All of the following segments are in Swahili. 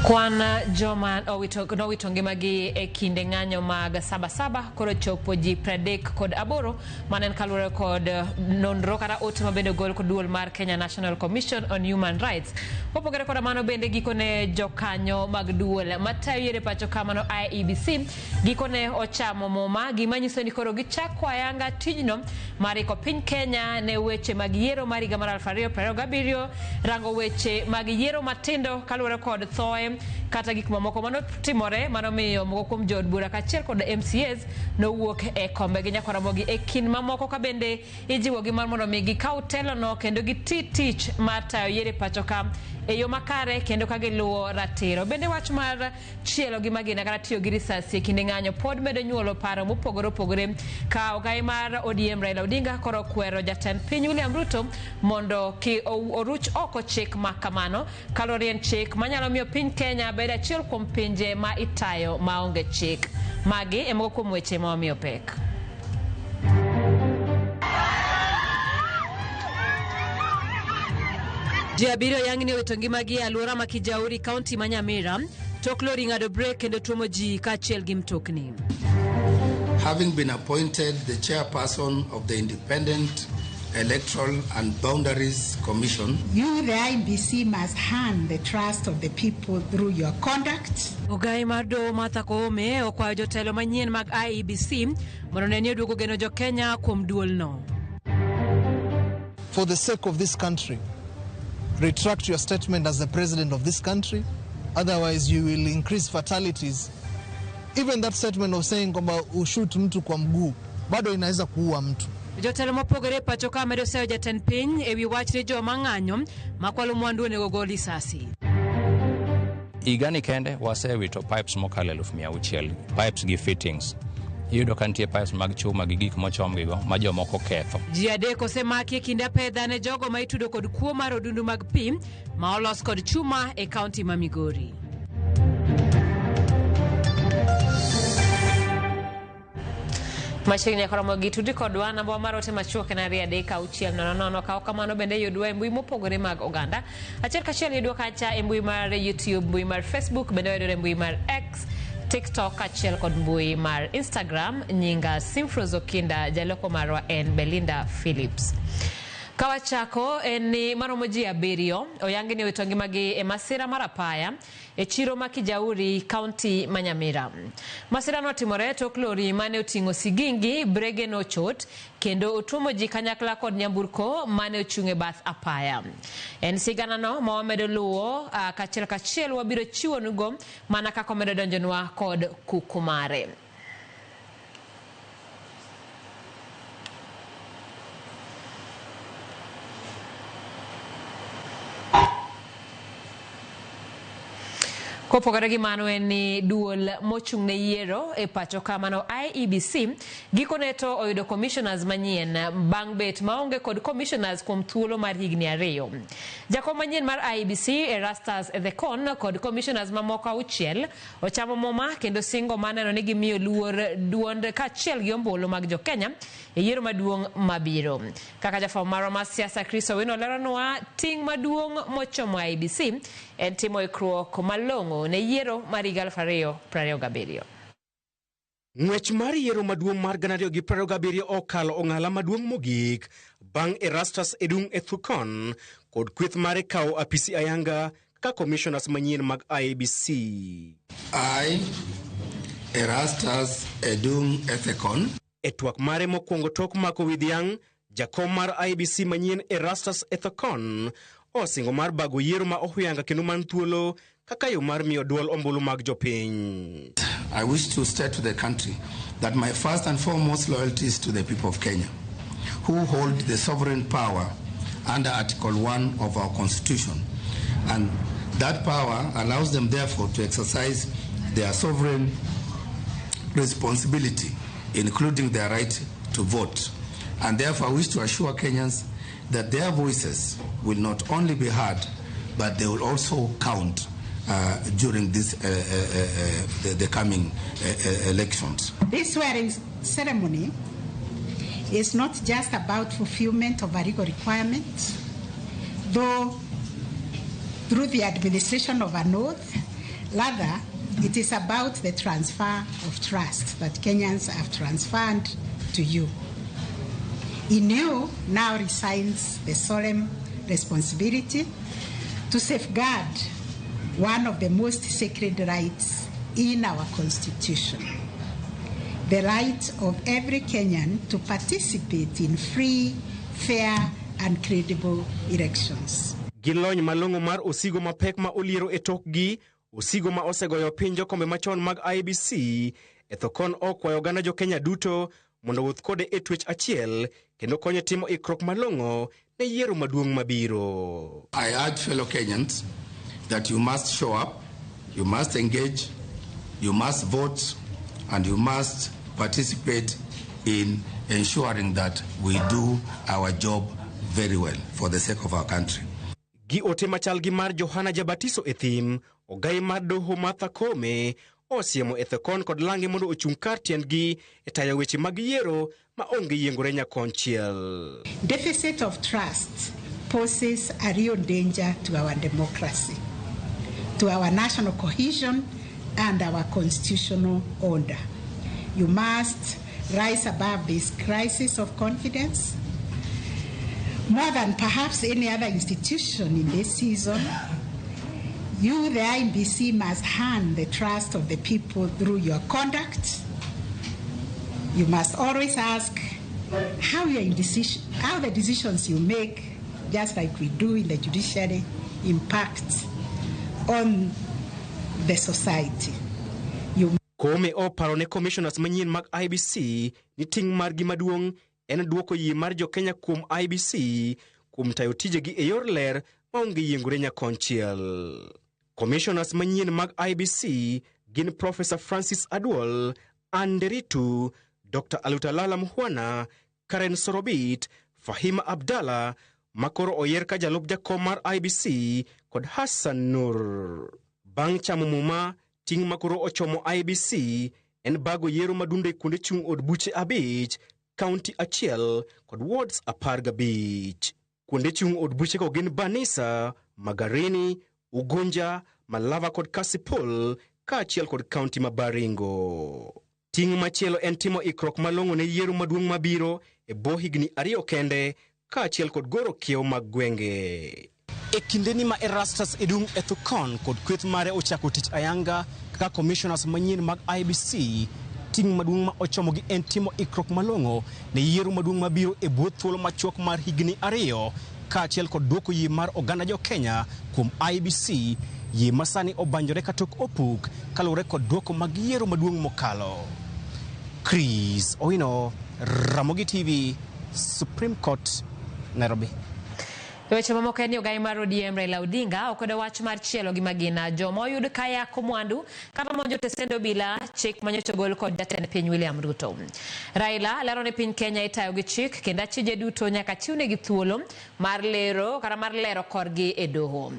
Kwan joma nowito ngimagi e kinde ng'anyo mag Sabasaba koro chopo ji 38 manen kaluwore kod nonro kata ote mabende gol kod duol mar Kenya National Commission on Human Rights. Mopogore kod mano bende gikone jokanyo mag duol matayo yiero pacho kamano IEBC gikone ochamo muma gimanyiso ni koro gichako ayanga tijno mar iko piny Kenya ne weche mag yiero mar higa mar 2027 rango weche mag yiero matindo kaluwore kod thoe kata gik mamoko manotimore manomiyo moko kuom jood bura kaachiel kod MCAs nowuok e kombe gi nyakwaramogi e kin mamoko ka bende ijiwogi mar mondo mi gikaw telono kendo giti tich mar tayo yiero pacho ka e yo makare kendo ka giluwo ratiro. Bende wach mar chielo gi magina kata tiyo gi risasi e kinde ng'anyo pod medo nyuolo paro mopogore opogore ka ogai mar ODM Raila Odinga koro kwero jatend piny William Ruto mondo ki oruch oko chik makamano kalori en chik manyalo miyo piny Kenya bed achiel kuom pinje ma itayo maonge chik. Magi e moko kuom weche ma omiyo pek. Ji abiriyo yang'ni owito ngimagi e alwora ma Kijauri, kaunti ma Nyamira, tok lori ng'ado brek kendo tuomo ji kaachiel gi mtokni. Having been appointed the chairperson of the Independent Electoral and Boundaries Commission, you, the IEBC, must earn the trust of the people through your conduct. Ogai mar doho Martha Koome okwayo jotelo manyien mag IEBC mondo ne ni oduogo geno jo Kenya kuom duolno. For the sake of this country, retract your statement as the president of this country, otherwise you will increase fatalities. Even that statement of saying kwamba ushoot mtu kwa mguu bado inaweza kuua mtu. Jotelo mopogore pacho ka medo seyo jatend piny ewi wach ne joma ng'anyo makwalo mwandu onego gol risasi. Igani kende wasewito pipes mokalo 600 pipes gi fittings. Yudo kantie pipes mag chuma gi gik mochomgigo ma jomoko ketho. Ji adek osemaki e kinde apedha ne jogo ma itudo kod kuo mar odundu mag pi ma olos kod chuma e kaunti ma Migori. Machiegni nyakoromogi tudi kodwa namba mar ote machuok en 3:600 ka kamano bende yudwa e mbui mopogore mag oganda. Achiel kachiel yudwa kacha e mbui mar YouTube, mbui mar Facebook, bende yudwa e mbui mar X, TikTok achiel kod mbui mar Instagram. Nyinga Simfrozo Kinda, jaloko marwa en Belinda Phillips. Kawachako ni maromo ji abiriyo oyangi ni owito ngimagi e masira mar apaya e chiro ma Kijauri, kaunti ma Nyamira. Masira no timore tok lori mane oting'o sigingi brege no chot kendo otuomo ji kanyakla kod nyamburko mane ochung' e bath apaya. En sigana no ma wamedo luwo kachiel wabiro chiwo nugo mana kaka omedo donjonwa kod kukumare. Kopogore gi mano en ni duol mochung' ne yiero e pacho kamano IEBC gikone to oyudo commissioners manyien bang' bet maonge kod commissioners kuom thuolo mar higni 2. Jakom manyien mar IEBC Erastus Ethekon kod commissioners mamoko 6 ochamo moma kendo singo maneno ni gimiyo luor duond kaachiel gi ombulu mag jo Kenya e yiero maduong' mabiro. Kaka jafwambo marwa mar siasa Chris Owino leronwa, ting' maduong' mochomo IEBC en timo ikruok malong'o ne yiero mar 2027. Ng'wech mar yiero maduong' mar 2027 okalo ong'ala maduong' mogik bang' Erastus Edung Ethekon kod kweth mare kawo apisi ayanga ka commissioners manyien mag IEBC. I, Erastus Edung Ethekon, e twak mare mokwongo tok mako widhiang', jakom mar IEBC manyien Erastus Ethekon osingo mar bago yiero ma ohuyanga kendo man thuolo kaka yo mar miyo duol ombulu mag jopiny. I wish to state to the country that my first and foremost loyalty is to the people of Kenya, who hold the sovereign power under Article 1 of our Constitution. And that power allows them, therefore, to exercise their sovereign responsibility, including their right to vote. And therefore, I wish to assure Kenyans that their voices will not only be heard, but they will also count during this the coming elections. This swearing ceremony is not just about fulfillment of a legal requirement, though through the administration of an oath, Rather, it is about the transfer of trust that Kenyans have transferred to you. In you now resides the solemn responsibility to safeguard one of the most sacred rights in our Constitution, the right of every Kenyan to participate in free, fair, and credible elections. Gilony malongo mar osigo mapek ma oliero e tokgi, osigo ma osegoyo piny jokombe machon mag IEBC, ethokon okwayo oganda jo Kenya duto mondo wuoth kode e twech achiel kendo konye timo ikruok malongo ne yiero maduong' mabiro. I urge fellow Kenyans that you must show up, you must engage, you must vote, and you must participate in ensuring that we do our job very well for the sake of our country. Gi ote machal gi mar Johana Jabatiso e thim, ogai mar doho Martha Koome osiemo ethekon kod langi mondo ochung' kar tiendgi e tayo weche mag yiero ma onge yiengore nyakonchiel. Deficit of trust poses a real danger to our democracy, to our national cohesion, and our constitutional order. You must rise above this crisis of confidence. More than perhaps any other institution in this season, you, the IEBC, must earn the trust of the people through your conduct. You must always ask how the decisions you make, just like we do in the judiciary, impact on the society. Koome oparo ne commissioners manyien mag IEBC ni ting' margi maduong' en duoko yie mar jo Kenya kuom IEBC kuom tayo tijegi e yor ler maonge yiengore nyakonchiel. Commissioners manyien mag IEBC gin Professor Francis Adwol, Nderitu, Dr. Alutalala Mhwana, Karen Sorobit, Fahima Abdalla, makoro oyer ka jalup jakom mar IEBC kod Hassan Nur. Bang' chamo muma, ting' makoro ochomo IEBC en bago yiero madunde kuonde chung' od buche 5, kaunti achiel kod wards 15. Kuonde chung' od buche ko gin Banisa, Magarini, Ugunja, Malava kod Kasipul, kaachiel kod kaunti ma Baringo. Ting' machielo en timo ikruok malong'o ne yiero maduong' mabiro e bwo higni 2 kende, kaachiel kod goro kiewo mag gwenge. E kindeni ma Erastus edung' ethukon kod kweth mare ochako tich ayanga kaka commissioners manyien mag IEBC, ting' maduong' ma ochomogi en timo ikruok malong'o ne yiero maduong' mabiro e bwo thuolo machuok mar higni 2, kaachiel kod duoko yie mar oganda jo Kenya kuom IEBC, yie masani obanjore katok opuk kalure kod duoko mag yiero maduong' mokalo. Chris Oino, Ramogi TV, Supreme Court, Nairobi. Weche mamoko en ogai mar ODM Raila Odinga okwedo wach mar chielo gi magina joma oyud kaya komwandu kata monjo tesendo bila chik manyocha gol kod jatend piny William Ruto. Raila lero ne piny Kenya itayo gi chik kendo achije duto nyaka chiwne gi thuolo mar lero kata mar lero korgi e doho.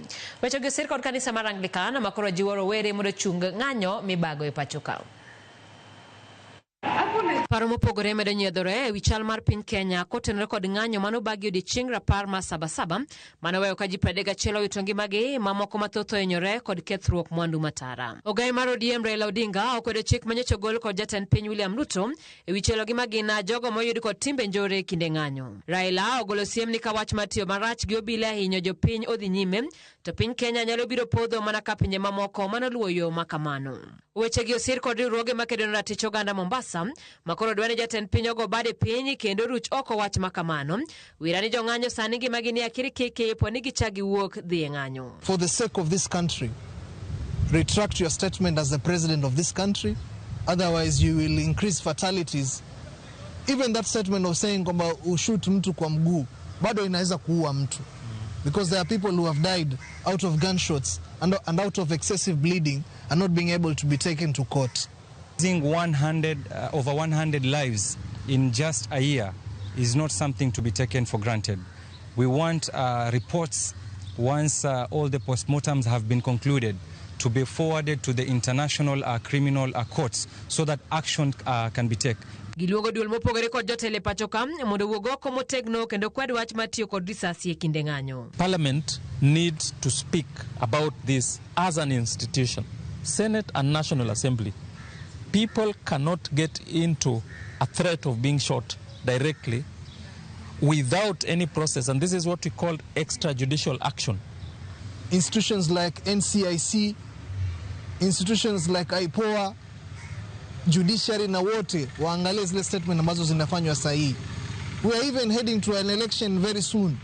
Weche gi sirkal kod kanisa mar Anglican makoro jiwo rowere mondo chung ng'anyo mibago e pacho ka. Paro mopogore medo nyiedhore e wi chal mar piny Kenya kotenore kod ng'anyo manobagi odiechieng' rapar ma Sabasaba manoweyo ka ji 31 oyudo ngimagi, mamoko mathoth ohinyore kod kethruok mwandu matara. Ogai mar ODM Raila Odinga okwedo chik manyocha gol kod jatend piny William Ruto e wi chielo gi magina jogo moyud kod timbe njore kinde ng'anyo. Raila ogolo siem ni ka wach mar tiyo marach gi obila hinyo jopiny odhi nyime, to piny Kenya nyalo biro podho mana ka pinje mamoko manoluwo yo makamano. Weche gi osir kod riwruoge makedo ne ratich oganda Mombasa makoro dwani jatend piny ogo bade piny kendo ruch oko wach makamano. Wirani jo ng'anyo sani ngimagi ni akirikiki poni gichagi wuok dhi e ng'anyo. For the sake of this country, retract your statement as the president of this country. Otherwise you will increase fatalities. Even that statement of saying kwamba ushoot mtu kwa mguu bado inaweza kuua mtu. Because there are people who have died out of gunshots and out of excessive bleeding and not being able to be taken to court. Losing over 100 lives in just a year is not something to be taken for granted. We want reports, once all the postmortems have been concluded, to be forwarded to the international criminal courts so that action can be taken. Giluogo duol mopogore kod jotelo pacho ka mondo wuog oko motegno kendo kwed wach matiyo kod risasi e kinde ng'anyo. Parliament needs to speak about this as an institution. Senate and National Assembly, people cannot get into a threat of being shot directly without any process, and this is what we call extrajudicial action. Institutions like NCIC, institutions like IPOA, Judiciary na wote waangalie zile statement ambazo zinafanywa sahihi. We are even heading to an election very soon.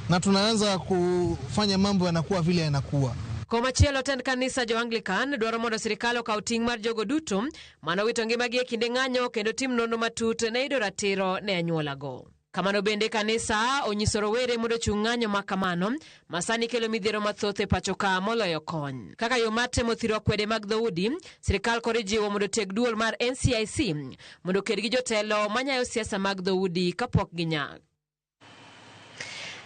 Na tunaanza kufanya mambo yanakuwa vile yanakuwa. Komachielo ten kanisa jo Anglican dwaro mondo sirikal okaw ting' mar jogo duto manowito ngimagi e kinde ng'anyo kendo tim nonro matut ne yudo ratiro ne anyuolago. Kamano bende kanisa onyiso rowere mondo chung' ng'anyo ma kamano masani kelo midhiero mathoth e pacho ka moloyo kony. Kaka yo mar temo thiro kwede mag dhoudi, sirikal koro jiwo mondo teg duol mar NCIC mondo ked gi jotelo manyayo siasa mag dhoudi kapok ginyak.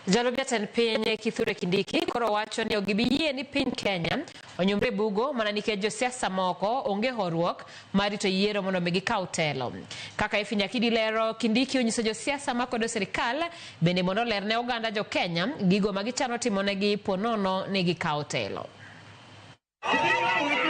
Jalobia ten piny Kithure Kindiki koro wacho ni ogibiyie ni piny Kenya onyumre bugo mana nikech josiasa moko onge horuok mar rito yiero mondo mi gikaw telo. Kaka ifinya kidilero, Kindiki onyiso josiasa makwedo sirikal bende mondo lerne oganda jo Kenya gigo magichano timonegi ponono ni gikaw telo.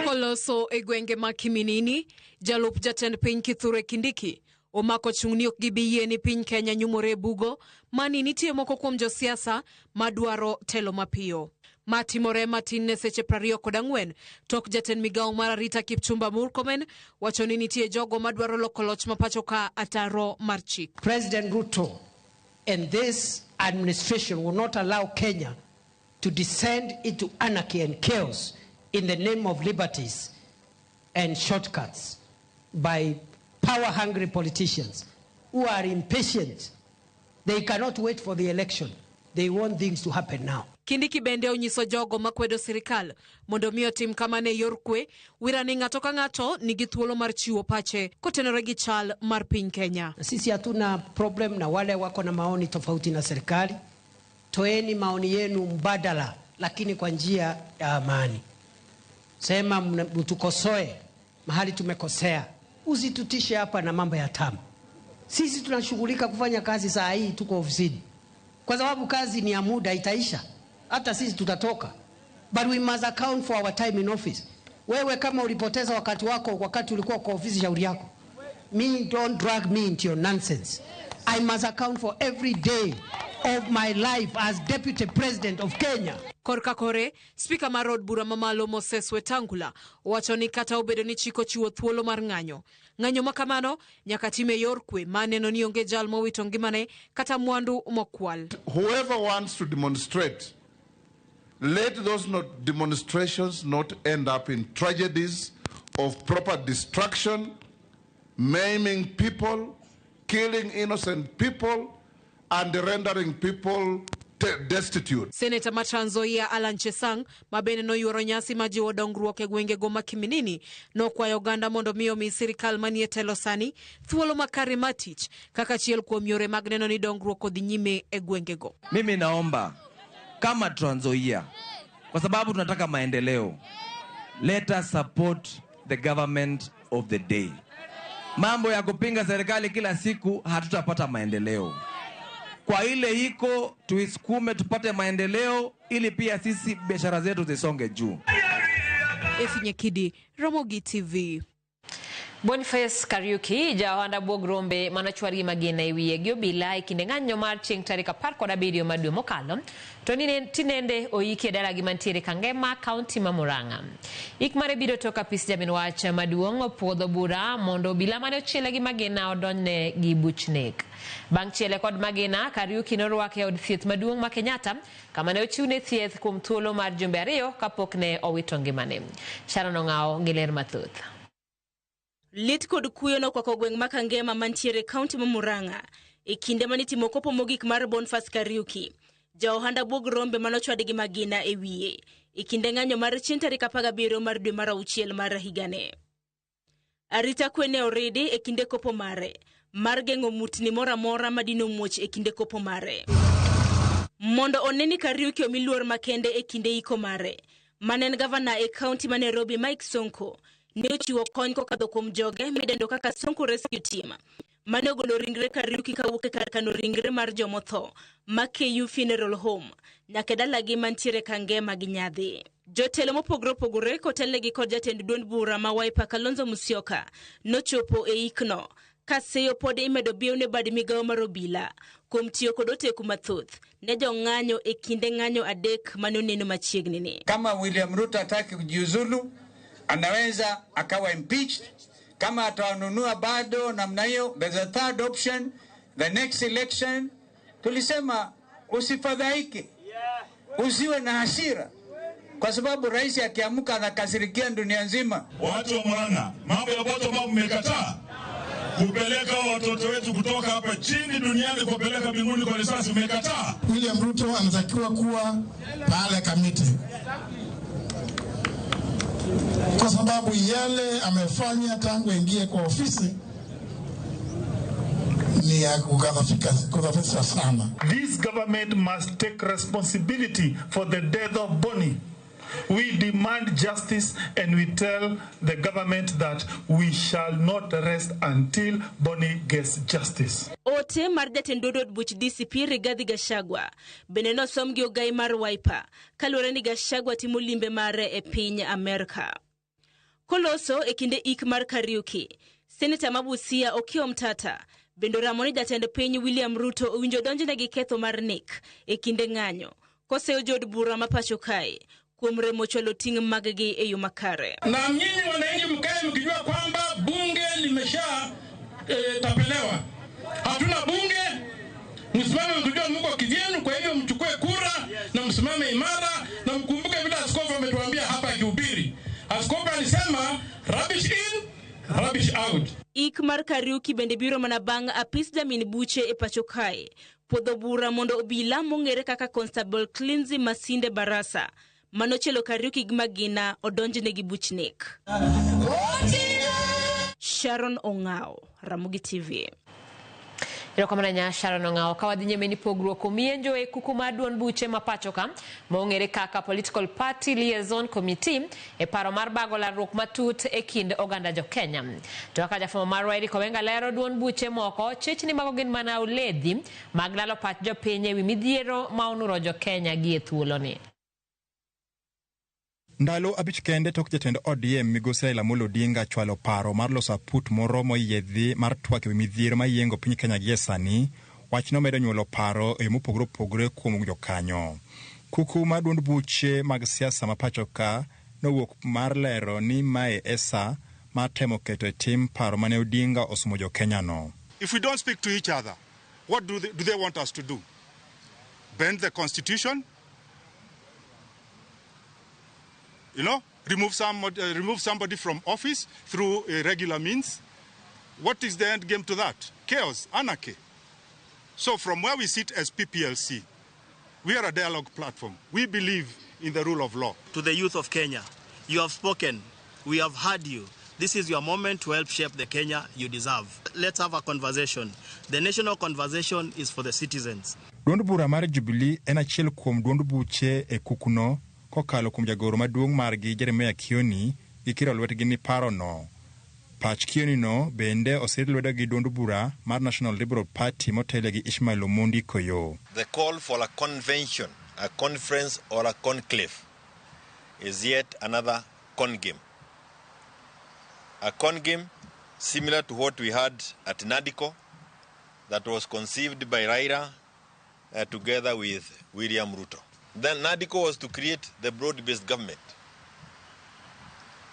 Koloso e gwenge ma Kiminini, jalup jatend piny Kithure Kindiki omako chung'ni ok gibiyie ni piny Kenya nyumore bugo mani nitie moko kuom josiasa madwaro telo mapiyo. Matimore matin ne seche 24 tok jatend migawo mar arita Kipchumba Murkomen wacho ni nitie jogo madwaro loko loch mapacho ka ataro mar chik. President Ruto and this administration will not allow Kenya to descend into anarchy and chaos in the name of liberties and shortcuts by power-hungry politicians who are impatient. They cannot wait for the election. They want things to happen now. Kindiki bende onyiso jogo makwedo sirikal mondo miyo tim kamane yor kwe wirani ng'ato ka ng'ato nigi thuolo mar chiwo pache kotenore gi chal mar piny Kenya. Sisi hatuna problem na wale wako na maoni tofauti na serikali. Toeni maoni yenu mbadala lakini kwa njia ya amani. Sema mtukosoe mahali tumekosea. Usitutishe hapa na mambo ya tamu. Sisi tunashughulika kufanya kazi saa hii tuko ofisini. Kwa sababu kazi ni ya muda itaisha. Hata sisi tutatoka. But we must account for our time in office. Wewe kama ulipoteza wakati wako wakati ulikuwa kwa ofisi shauri yako. Me, don't drag me into your nonsense. I must account for every day of my life as Deputy President of Kenya. Korka kore, Speaker mar od bura mamalo Moses Wetangula wacho ni kata obedo ni chiko chiwo thuolo mar ng'anyo. Ng'anyo makamano nyaka time yor kwe maneno ni onge jal mowito ngimane kata mwandu mokwal. Whoever wants to demonstrate, let those demonstrations not end up in tragedies of proper destruction, maiming people, killing innocent people, and rendering people destitute. Senator Matranzoia Alan Chesang mabene no yuoro nyasi majiwo dongruok e gwenge go ma Kiminini no kwayo ganda mondo miyo mi sirikal manie telo sani thuolo makare matich kaka chiel kuom yore mag neno ni dongruok odhi nyime e gwenge go. Mimi naomba kama Tranzoia kwa sababu tunataka maendeleo, let us support the government of the day. Mambo ya kupinga serikali kila siku hatutapata maendeleo. Kwa ile hiko tuisukume tupate maendeleo ili pia sisi biashara zetu zisonge juu. Efinye Kidi, Ramogi TV. Boniface Kariuki jawanda bogrombe manachwari magina iwiye giobila ikinde ng'anyo mar chieng' tarik 17 madwe mokalo to tinende oiki dala gi mantiere Kangema County ma Murang'a. Ik mare biro toka pis jamin wach maduong' puodho bura mondo obila mane ochiele gi magina odonjne gi buchnek. Bang' chiele kod magina, Kariuki norwake od thieth maduong' ma Kenyatta kama ne ochiwne thieth kuom thuolo mar jumbe 2 kapok ne owito ngimane. Sharon Ong'ao gi ler mathoth. Lit kod kuyo no kwako gweng' ma Kangema mantiere kaunti ma Murang'a e kinde manitimo kopo mogik mar Boniface Kariuki. Ja ohanda buog rombe manochwadi gi magina e wiye e kinde ng'anyo mar chieng' tarik 17 mar dwe mar 6 mar higane. Arita kwene oridi e kinde kopo mare mar geng'o mutni mora mora madino muoch e kinde kopo mare. Mondo oneni Kariuki omiluor makende e kinde iko mare. Manen gavana e kaunti ma Nairobi Mike Sonko ne ochiwo kony kokadho kuom joge midendo kaka Sonko Rescue Team mane ogolo ringre Kariuki kawuok e kar kano ringre mar jomotho ma KU Funeral Home nyaka dalagi mantiere Kangema gi Nyadhi. Jotelo mopogore opogore kotelnegi kod jatend duond bura ma Wiper Kalonzo Musyoka nochopo e ikno ka seyo pod imedo biewne bad migawo mar obila kuom tiyo kod oteku mathoth ne jong'anyo e kinde ng'anyo adek manoneno machiegni ni. Kama William Ruto hataki kujiuzulu, anaweza akawa impeached. Kama atawanunua bado namna hiyo, there's a third option, the next election. Tulisema usifadhaike, usiwe na hasira, kwa sababu rais akiamuka anakasirikia dunia nzima. Watu wa Murang'a, mambo ya bottom up mmekataa kupeleka watoto wetu kutoka hapa chini duniani kupeleka mbinguni kwa risasi, mmekataa. William Ruto anatakiwa kuwa pale Kamiti, kwa sababu yale amefanya tangu ingie kwa ofisi ni ya kukadhafisha sana. This government must take responsibility for the death of Bonny. We demand justice and we tell the government that we shall not rest until Bonny gets justice. Ote mar jatend od buch DCP Rigathi Gachagua beneno somgi ogai mar Wiper kaluwore ni Gachagua timo limbe mare e piny Amerika. Koloso e kinde ik mar Kariuki, Senator Mabusia Okiya Omtata bendo ramoni jatend piny William Ruto owinjo donjne gi ketho mar nek e kinde ng'anyo koseyo jod bura ma pacho kae kuom remo cholo ting' mag-gi e yo makare. Na nyinyi wananchi mkae mkijua kwamba bunge limesha tapelewa. Hatuna bunge, msimame mkijua mko kivyenu, kwa hivyo mchukue kura na msimame imara na mkumbuke vile askofu ametuambia hapa akihubiri. Askofu alisema rubbish in, rubbish out. Ik mar Kariuki bende biro mana bang' apis Jamin Buche e pacho kae podho bura mondo obila mong'ere kaka Constable Clinzy Masinde Barasa manochelo Kariuki gi magina odonjne gi buchnek. Sharon Ong'ao, Ramogi TV. Irokamana Sharon Ong'ao kawadhi nyime ni pogruok omienjo e kuku mar duond buche ma pacho ka mong'ere kaka Political Party Liaison Committee e paro mar bago larruok matut e kind oganda jo Kenya. To kaka jafwambo mar Eric Owenga lero duond buche moko chechni mago gin mana uledhi mag lalo pach jopiny ewi midhiero ma onuro jo Kenya gi e thuoloni. Ndalo abich kende tok jatend ODM migosi Raila Amolo Odinga chwalo paro mar loso aput moro moyiedhi mar twak ewi midhiero mayiengo piny Kenya gi sani, wachno medo nyuolo paro e mopogore opogore kuom jokanyo. Kuku mar duond buche mag siasa ma pacho ka nowuok mar lero ni mae esa mar temo keto e tim paro mane Odinga osomo jo Kenya no. If we don't speak to each other, what do they want us to do? Bend the constitution? You know, remove somebody from office through irregular means. What is the end game to that? Chaos, anarchy. So from where we sit as PPLC, we are a dialogue platform. We believe in the rule of law. To the youth of Kenya, you have spoken. We have heard you. This is your moment to help shape the Kenya you deserve. Let's have a conversation. The national conversation is for the citizens. Duond bura mar Jubilee en achiel kuom duond buche e kukuno kokalo kuom jagoro maduong' margi Jeremiah Kioni gikiro lwetgi ni paro no. Pach Kioni no bende osir lwedo gi duond bura mar National Liberal Party motele gi Ishmael Omondi Koyo. The call for a convention, a conference or a conclave is yet another con game. A con game similar to what we had at NADICO that was conceived by Raila together with William Ruto. Then NADICO was to create the broad-based government.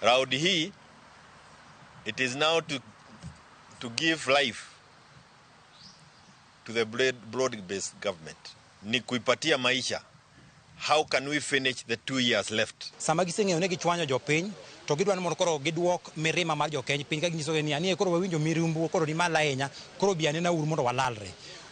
Raundi hii, it is now to give life to the broad-based government. Ni kuipatia maisha. How can we finish the 2 years left? Sama giseng'eyo ne gichwanyo jopiny to gidwani mondo koro giduok mirima mar jokeny piny ka ginyisogi ni anie koro wawinjo mirimbu koro ni mal ahinya koro biane na uru mondo walalre.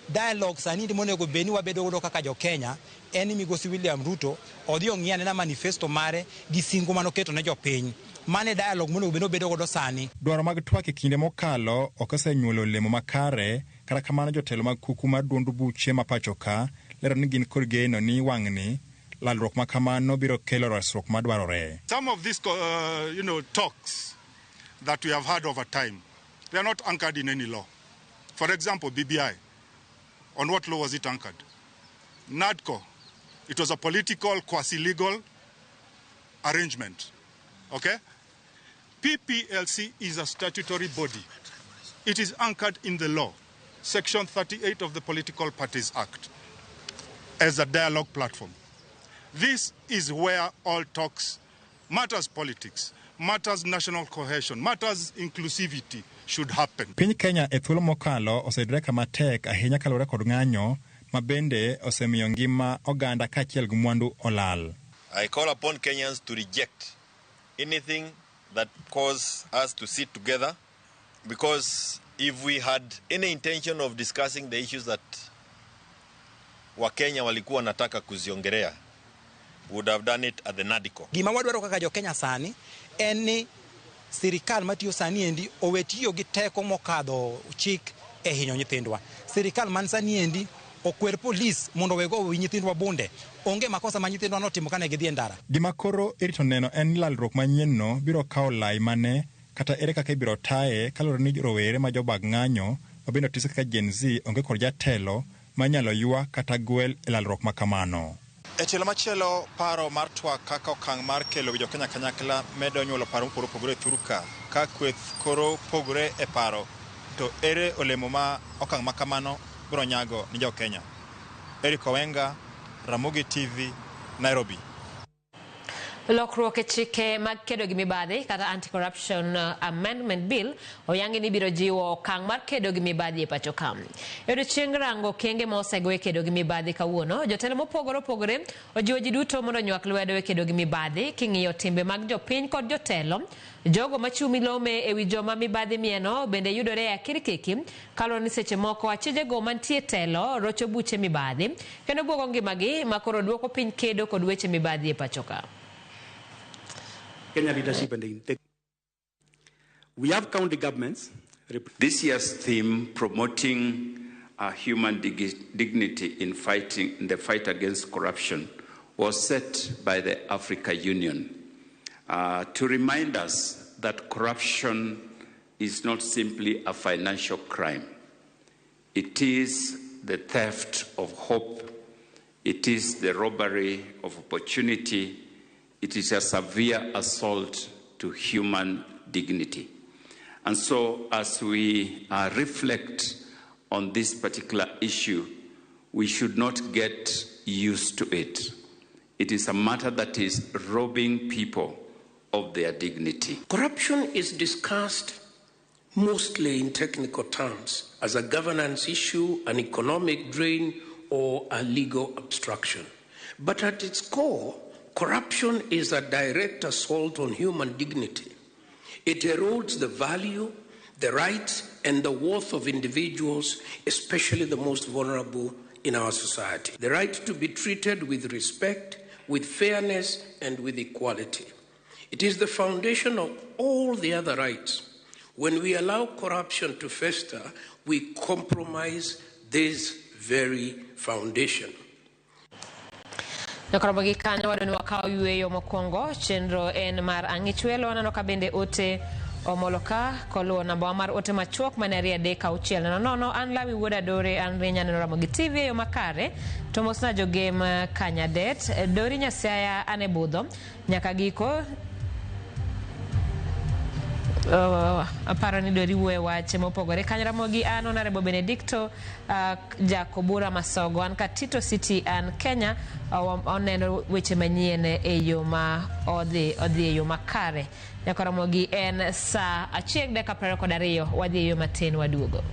Dialogue sani ndi monego beni wabedo godo kaka jo Kenya eni migosi William Ruto odhi ong'iane na manifesto mare gi singo manoketo ne jopiny. Mane dialogue monego beno bedo godo sani. Dwaro mag twak e kinde mokalo okosenyuolo olemo makare kata kamano jotelo mag kuku mar duond buche ma pacho ka lero ni gin kod geno ni wang'ni lalruok makamano biro kelo resruok madwarore. Some of these talks that we have had over time, they are not anchored in any law. For example, BBI. On what law was it anchored? NADCO. It was a political, quasi-legal arrangement. Okay? PPLC is a statutory body. It is anchored in the law, Section 38 of the Political Parties Act, as a dialogue platform. This is where all talks, matters politics, matters national cohesion, matters inclusivity should happen. Piny Kenya e thuolo mokalo osedre kama tek ahinya kalore kod ng'anyo mabende osemiyo ngima oganda kaachiel gi mwandu olal. I call upon Kenyans to reject anything that cause us to sit together, because if we had any intention of discussing the issues that Wakenya walikuwa nataka kuziongelea, would have done it at the NADICO. Gima wadwaro kaka jo Kenya sani en ni sirikal matiyo sani endi owetiyo gi teko mokadho chik e hinyo nyithindwa. Sirikal man sani endi okwer polis mondo wego wi nyithindwa bunde. Onge makosa ma nyithindwa notimo kane gidhi e ndara. Gima koro irito neno en lalruok manyien no biro kawo lai mane kata ere kaka ibiro taye kalore ni rowere ma jobag ng'anyo mabende otis kaka Gen Z onge kod jatelo manyalo ywa kata gwel e lalruok makamano. E tielo machielo, paro mar twak kaka okang' mar kelo jo Kenya kanyakla medo nyuolo paro mopogore opogore thuruka ka kweth koro pogore e paro, to ere olemo ma okang' makamano biro nyago ni jo Kenya. Eric Owenga, Ramogi TV, Nairobi. Lokruok e chike mag kedo gi mibadhi kata Anti-Corruption Amendment Bill oyangi ni biro jiwo okang' mar kedo gi mibadhi e pacho ka. E odiechieng' rango kenge ma osego e kedo gi mibadhi kawuono, jotelo mopogore opogore ojiwo ji duto mondo nywak lwedo e kedo gi mibadhi king'iyo timbe mag jopiny kod jotelo. Jogo machiwo milome e wi joma mibadhi mieno bende yudore e akirikiki kalore ni seche moko achijego mantie telo rocho buche mibadhi kendo buogo ngimagi makoro duoko piny kedo kod weche mibadhi e pacho ka. Kenya leadership and the integrity. We have county governments. This year's theme, promoting human dignity in the fight against corruption, was set by the Africa Union to remind us that corruption is not simply a financial crime. It is the theft of hope. It is the robbery of opportunity. It is a severe assault to human dignity. And so as we reflect on this particular issue, we should not get used to it. It is a matter that is robbing people of their dignity. Corruption is discussed mostly in technical terms as a governance issue, an economic drain, or a legal obstruction. But at its core, corruption is a direct assault on human dignity. It erodes the value, the rights, and the worth of individuals, especially the most vulnerable in our society. The right to be treated with respect, with fairness, and with equality. It is the foundation of all the other rights. When we allow corruption to fester, we compromise this very foundation. Nakorobogi kanyo wadoni wakao yueyo mokwongo chenro en mar ang'ichwelo anano ka bende ote omoloka koluo namba mar ote machuok maneria deka uchiel nono an lawi wuoda dore an rinya neno Ramogi TV yo makare to mosna jogem kanyadet dori nyasaya ane budho nyaka giko aparo ni dori wuoye wache mopogore kanyo Ramogi an Honorable Benedicto Jakobura Masogo an ka Tito City an Kenya oneno weche manyien e yo ma odhi e yo makare nyaka Ramogi en sa 1:22 wadhi e yo matin waduogo.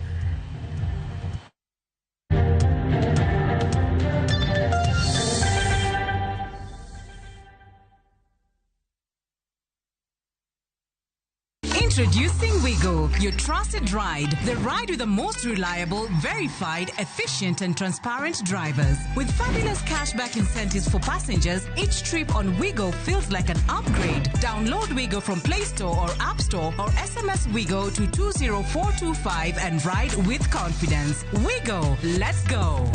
Introducing Wigo, your trusted ride. The ride with the most reliable, verified, efficient and transparent drivers. With fabulous cashback incentives for passengers, each trip on Wigo feels like an upgrade. Download Wigo from Play Store or App Store or SMS Wigo to 20425 and ride with confidence. Wigo, let's go.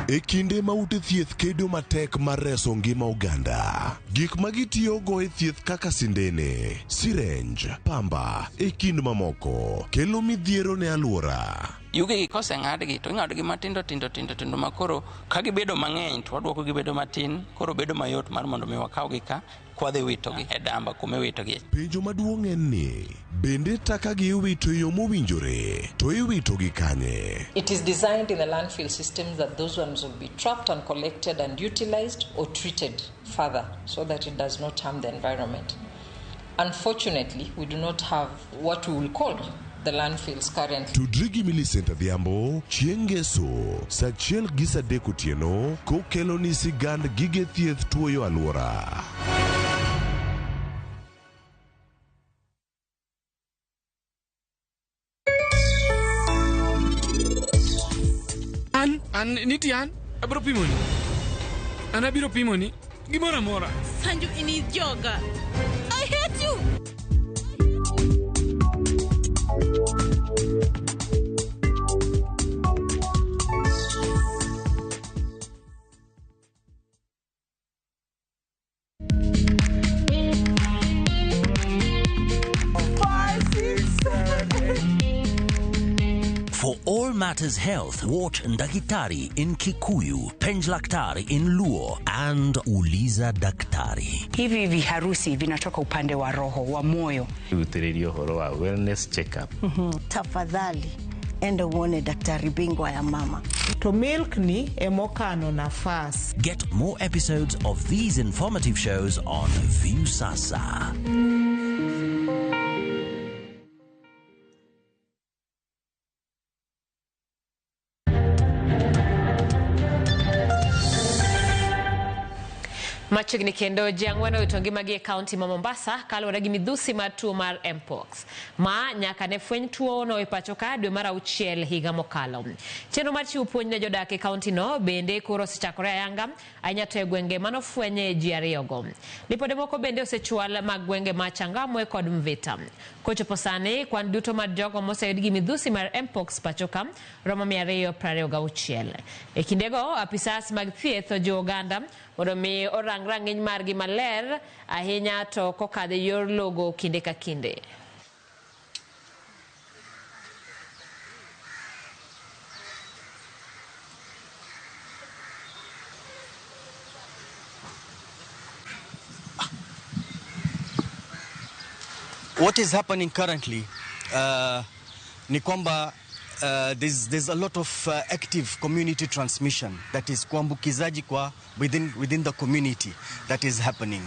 E kinde ma ute thieth kedo matek mar reso ngima oganda. Gik magitiyogo e thieth kaka sindene, syringe, pamba, e kind mamoko, kelo midhiero ne alwora. yugi gi kose ng'adgi to ng'adgi matindo tindo makoro ka gibedo mang'eny to wadwoko gibedo matin, koro bedo mayot mar mondo mi wakawgi ka kwadhi witogi e damba kuma witogi. Penjo maduong' en ni bende taka gi wito yo mowinjore to iwitogi kanye? It is designed in the landfill systems that those ones will be trapped and collected and utilized or treated further so that it does not harm the environment. Unfortunately, we do not have what we will call the landfills currently. Tudrigi Millicent Adhiambo, Chiengeso, Sachiel Gisa Dekutieno, kokelo ni sigand gige thieth tuoyo alwora. An nitian abro pimoni. An abiro pimoni gimora mora. Sanju ini joga. I hate you. For all matters health, watch Ndakitari in Kikuyu, Penjlaktari in Luo, and Uliza Daktari. Hivi viharusi vinatoka upande wa roho, wa moyo. Utiredio horo wa wellness check-up. Tafadhali, enda uone daktari bingwa ya mama. To milk ni emokano nafas. Get more episodes of these informative shows on View Sasa. Machigni kendo jangweno utongi magi county ma Mombasa kaluwore gi midhusi mar tuo mar Mpox ma nyaka ne fweny tuo no ipacho ka dwe mar 6 higa mokalo. Chenro mar chiwo puonj ne jodak e county no bende koro osechakore ayanga ahinya to e gwenge manofwenye ji ariyogo. Lipode moko bende osechwal mag gwenge ma Changamwe kod Mvita. Kochopo sani kwan duto mar jogo moseyud gi midhusi mar Mpox pacho ka romo 226. E kindego apisas mag thieth ojiwo oganda mondo mi orang rang'iny margi maler ahinya to kokadho yor logo kinde ka kinde. What is happening currently ni kwamba there's a lot of active community transmission, that is kuambukizaji kwa within the community that is happening,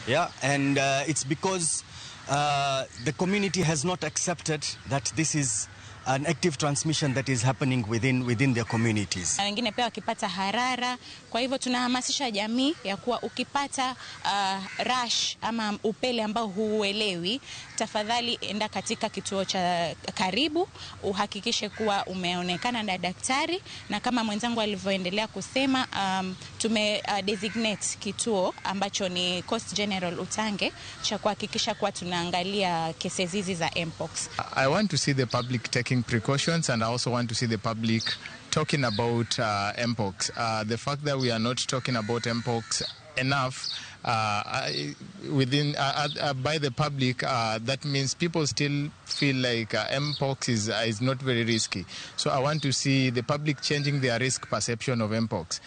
yeah, and it's because the community has not accepted that this is an active transmission that is happening within their communities. Wengine pia wakipata harara, kwa hivyo tunahamasisha jamii ya kuwa ukipata rash ama upele ambao huuelewi, tafadhali enda katika kituo cha karibu, uhakikishe kuwa umeonekana na daktari, na kama mwenzangu alivyoendelea kusema, tume designate kituo ambacho ni Coast General Utange cha kuhakikisha kuwa tunaangalia cases hizi za Mpox. I want to see the public taking precautions, and I also want to see the public talking about Mpox. The fact that we are not talking about Mpox enough by the public, that means people still feel like Mpox is not very risky. So I want to see the public changing their risk perception of Mpox.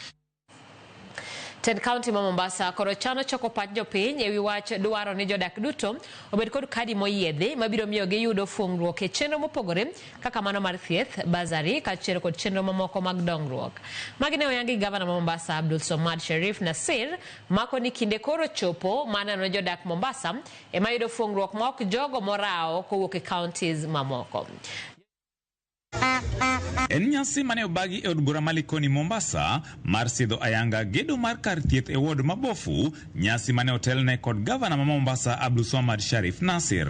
Ted County ma Mombasa koro chano choko pach jopiny ewi wach dwaro ni jodak duto obed kod kadi moyiedhi mabiro miyo giyudo fuong'ruok e chenro mopogore kaka mano mar thieth, basari kaachiel kod chenro mamoko mag dongruok. Magi ne oyangi gavana ma Mombasa Abdul Somad Sharif Nasir mako ni kinde koro chopo maneno jodak Mombasa ema yudo fuong'ruok ma ok jogo morao kowuok e counties mamoko. En nyasi mane obagi e od bura malikoni Mombasa mar sidho ayanga gedo mar kar thieth e ward mabofu, nyasi mane otelne kod gavana ma Mombasa Abdul Somad Sharif Nasir.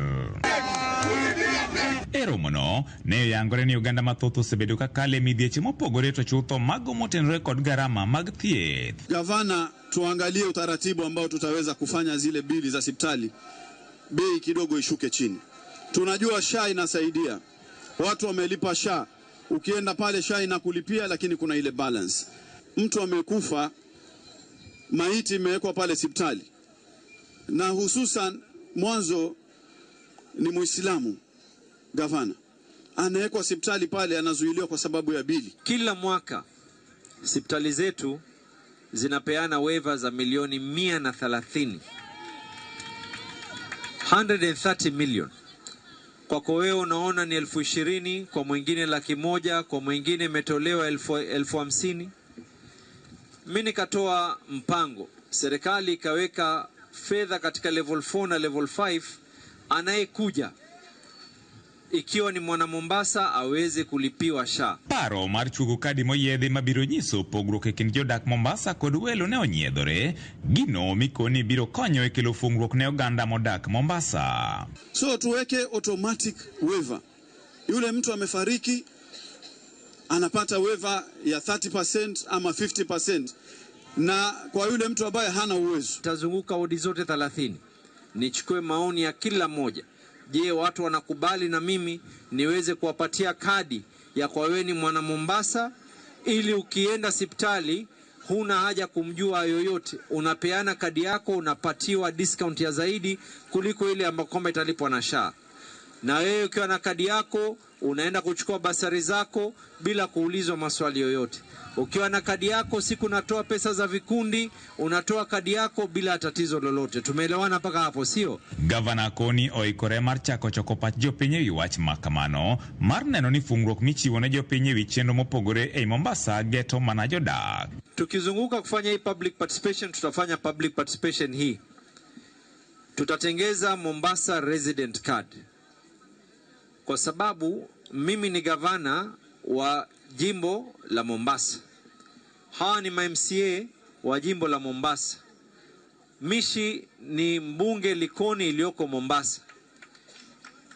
E romono ne oyangore ni oganda mathoth osebedo ka kale midhieche mopogore to chutho mago motenore kod garama mag thieth. Gavana, tuangalie utaratibu ambao tutaweza kufanya zile bili za hospitali bei kidogo ishuke chini. Tunajua SHA inasaidia. Watu wamelipa SHA. Ukienda pale SHA inakulipia, lakini kuna ile balance. Mtu amekufa, maiti imewekwa pale hospitali. Na hususan mwanzo ni Muislamu, gavana. anawekwa hospitali pale, anazuiliwa kwa sababu ya bili. Kila mwaka hospitali zetu zinapeana waiver za milioni 130. 130 million. Kwa wewe unaona ni 20,000, kwa mwingine 100,000, kwa mwingine imetolewa 50,000. Mimi nikatoa mpango, serikali ikaweka fedha katika level 4 na level 5, anayekuja ikiwa ni mwana Mombasa aweze kulipiwa SHA. Paro mar chugo kadi moyedhi mabiro nyiso pogruok e kind jodak Mombasa kod welo ne onyiedhore, gino mikoni biro konyo e kelo fungruok ne oganda modak Mombasa. So tuweke automatic waiver. Yule mtu amefariki anapata waiver ya 30% ama 50%, na kwa yule mtu ambaye hana uwezo. Tazunguka wodi zote 30. Nichukue maoni ya kila moja. Je, watu wanakubali na mimi niweze kuwapatia kadi ya kwa wewe ni mwana Mombasa, ili ukienda hospitali huna haja kumjua yoyote, unapeana kadi yako, unapatiwa discount ya zaidi kuliko ile ambayo kwamba italipwa na SHA. Na wewe ukiwa na kadi yako unaenda kuchukua basari zako bila kuulizwa maswali yoyote. Ukiwa na kadi yako siku unatoa pesa za vikundi, unatoa kadi yako bila tatizo lolote. Tumeelewana mpaka hapo, sio? Gavana Koni oikore mar chako choko pach jopiny ewi wach makamano, mar neno ni fungruok michiwo ne jopiny ewi chenro mopogore ei Mombasa geto mana jodak. Tukizunguka kufanya hii public participation, tutafanya public participation hii. Tutatengeza Mombasa resident card. Kwa sababu mimi ni gavana wa jimbo la Mombasa. Hawa ni MCA wa jimbo la Mombasa. Mishi ni mbunge Likoni iliyoko Mombasa.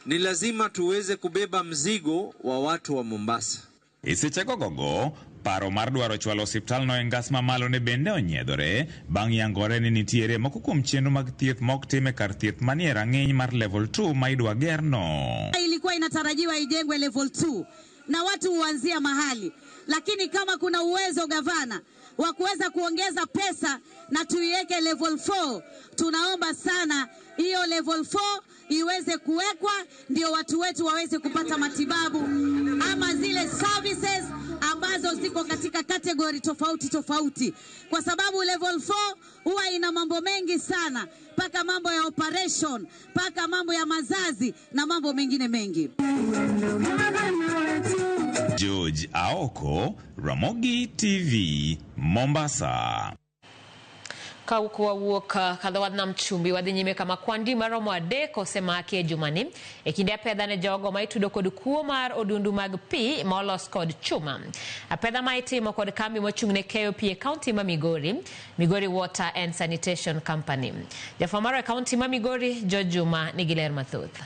Ni lazima tuweze kubeba mzigo wa watu wa Mombasa. Isecheko gogo, paro mar dwaro chwalo hospital no engas mamalo ne bende onyiedhore, bang' yangore ni nitiere moko kuom chenro mag thieth mok time kar thieth manie rang'iny mar level 2 ma idwa gerno. Ilikuwa inatarajiwa ijengwe level 2 na watu huanzia mahali, lakini kama kuna uwezo gavana wa kuweza kuongeza pesa na tuiweke level 4, tunaomba sana hiyo level 4 iweze kuwekwa, ndio watu wetu waweze kupata matibabu ama zile services ambazo ziko katika kategori tofauti tofauti, kwa sababu level 4 huwa ina mambo mengi sana, paka mambo ya operation, paka mambo ya mazazi na mambo mengine mengi. George Aoko, Ramogi TV, Mombasa. Kaukuwa wuoka kadhawad na mchumbi wadhi nyime kama kwandi maromo adek osema ake jumani ekinde apedha ne jogo ma itudo kod kuo mar odundu mag pi ma olos kod chuma. Apedha ma itimo kod kambi mochung'ne keyo pi e kaunti ma Migori Water and Sanitation Company. Jafamaro e kaunti ma Migori, George Juma nigi ler mathoth.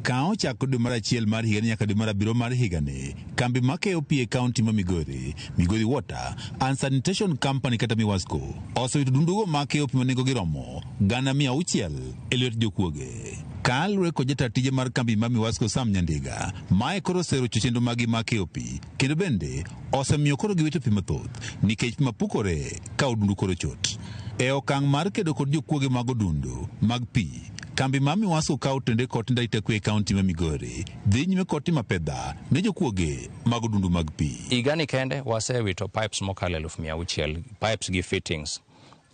Kao chako dwe mar achiel mar higa nyaka dwe mar abiriyo mar higani, kambi makeyo pi e kaunti ma Migori Water and Sanitation Company kata Miwasco, osewito dundugo makeyo pi manengo giromo 600,000 e lwet jokuoge. Kalure kod jatatije mar kambi ma Miwasco Sam Nyandiga, mae koro serocho chenro magi makeyo pi, kendo bende osemiyo koro giwito pi mathoth nikech pi mapukore ka odundu koro chot. E okang' mar kedo kod jokuoge mag odundu mag pi, kambi ma Miwasco kawo tende koti ndaitekwe e kaunti ma Migori dhi nyime koti mapedha ne jokuoge mag odundu mag pi. Igani kende wasewito pipes mokalo 600,000, pipes gi fittings.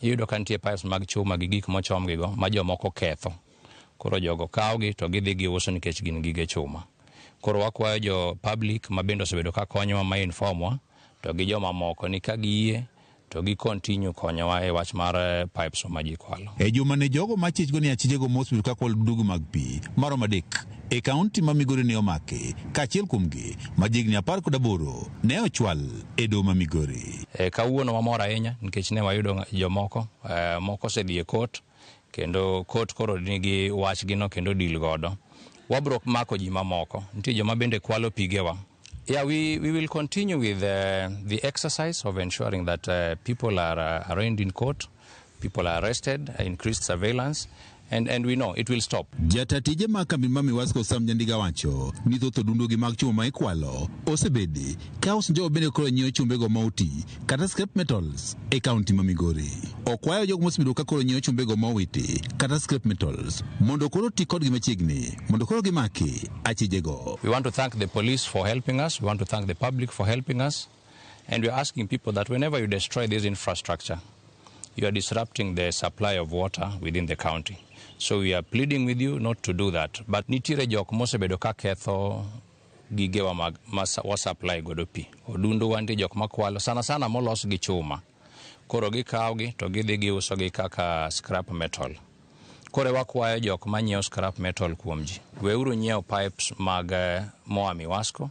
Iyudo ka nitie pipes mag chuma gi gik mochomgigo ma jomoko ketho. Koro jogo kawgi to gidhi giuso nikech gin gige chuma. Koro wakwayo jo public ma bende osebedo ka konyowa ma informwa to gi joma moko ni ka giyie to gi continue konyowa e wach mar pipes ma ji kwalo. E juma ne jogo machichgo ni achijego mosbiro ka kwal dundugo mag pi maromo adek e kaunti ma Migori ne omake, kaachiel kuomgi majigni 18 ne ochwal e doho ma Migori. Kawuono mamor ahinya nikech ne wayudo jomoko moko osedhi e court, kendo court koro nigi wach gino kendo deal godo. Wabro mako ji mamoko, nitie joma bende kwalo pigewa. Yeah, we will continue with the exercise of ensuring that people are arraigned in court, people are arrested, increased surveillance, And we know it will stop. Jatatije makambi mami wasko Sam Nyandiga wacho ni thoth odundogi mag chuma ma ikwalo osebedi ka osinjo bende koro nyiewo chumbego mauti kata scrap metals e kaunti ma Migori. Okwayo jogo mosebedo ka koro nyiewo chumbego mawiti kata scrap metals mondo koro ti kodgi machiegni mondo koro gimaki achijego. We want to thank the police for helping us. We want to thank the public for helping us. And we're asking people that whenever you destroy this infrastructure, you are disrupting the supply of water within the county. So we are pleading with you not to do that. But nitire jok mosebedo ka ketho gigewa wa supply godo pi. Odundu wanti jok makwalo sana molos gi chuma. Koro gikawgi to gidhi giusogi kaka scrap metal. Kore wakwayo jok manyiewo scrap metal kuom ji. Weuru nyiewo pipes mag moa Miwasko.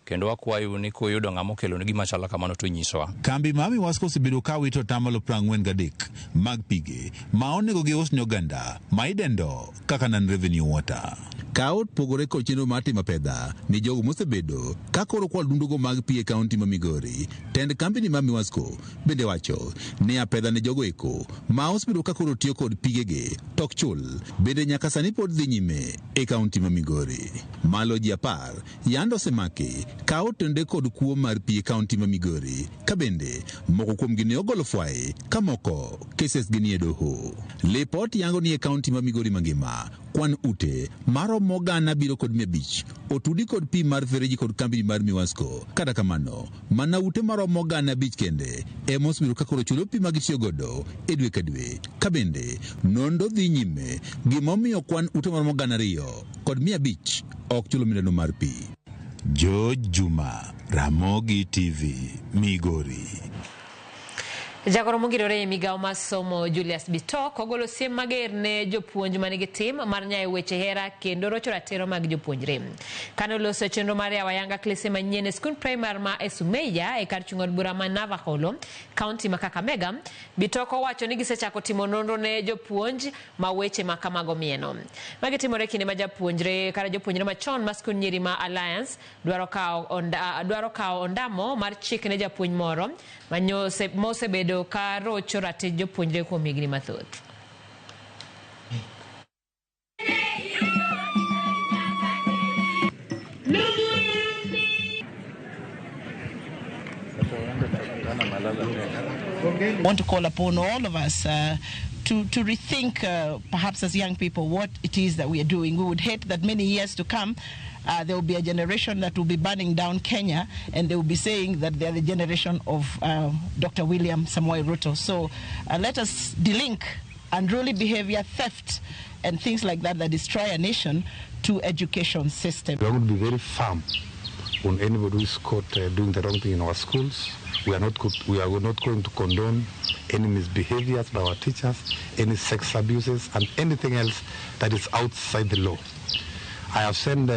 Kendo wakwayo ni kuyudo ng'amo kelo gima chalo kamano to nyisowa. Kambi ma Miwasko osebedo ka wito tamalo 43 mag pige ma onego gius ne oganda ma idendo kaka non-revenue water. Kaot pogore kod chenro mar timo pedha ni jogo mosebedo ka koro kwal dundogo mag pi e kaunti ma Migori. Tend kambi ni ma Miwasko bende wacho ni apedha ne jogo eko ma osebedo ka koro tiyo kod pigege tok chul bende nyaka sani pod dhi nyime e kaunti ma Migori. Malo ji 10 yando osemaki ka otende kod kuo mar pi e kaunti ma Migori ka bende moko kuom gi ne ogolo fwai ka moko cases gi ni e doho. Lipot yango ni e kaunti ma Migori mangima kwan ute maromo gana biro kod 500 otudi kod pi mar fereji kod kambi mar Miwasko. Kata kamano mana ute maromo gana 5 kende e mosbiro ka koro chulo pi magitiyo godo e dwe ka dwe. Ka bende nondo dhi nyime gimomiyo kwan ute maromo gana 2 kod 500 ok chulo midano mar pi. George Juma, Ramogi TV, Migori. Jagoro mongirore migao masomo Julius Bitok ogolo siem mager ne jopuonj manigi tim mar nyayo weche hera kendo rocho ratiro mag jopuonjre. Kano loso chenro mar Wayanga klese manyien e skul primar ma Esumeya e kar chung'od bura ma Navaholo, kaunti ma Kakamega, Bitok owacho ni gisechako timo nonro ne jopuonj ma weche ma kamago mieno. Magi timore kinde ma jopuonjre machon ma skul nyiri ma Alliance dwaro kao ondamo mar chik ne japuonj moro mosebedo ka rocho ratich jopuonjre kuom higni mathoth. I want to call upon all of us to rethink, perhaps as young people, what it is that we are doing. We would hate that many years to come, there will be a generation that will be burning down Kenya, and they will be saying that they are the generation of Dr. William Samoei Ruto. So let us delink unruly behavior, theft, and things like that that destroy a nation to education system. We are going to be very firm on anybody who is caught doing the wrong thing in our schools. We are not going to condone any misbehaviors by our teachers, any sex abuses, and anything else that is outside the law. I have sent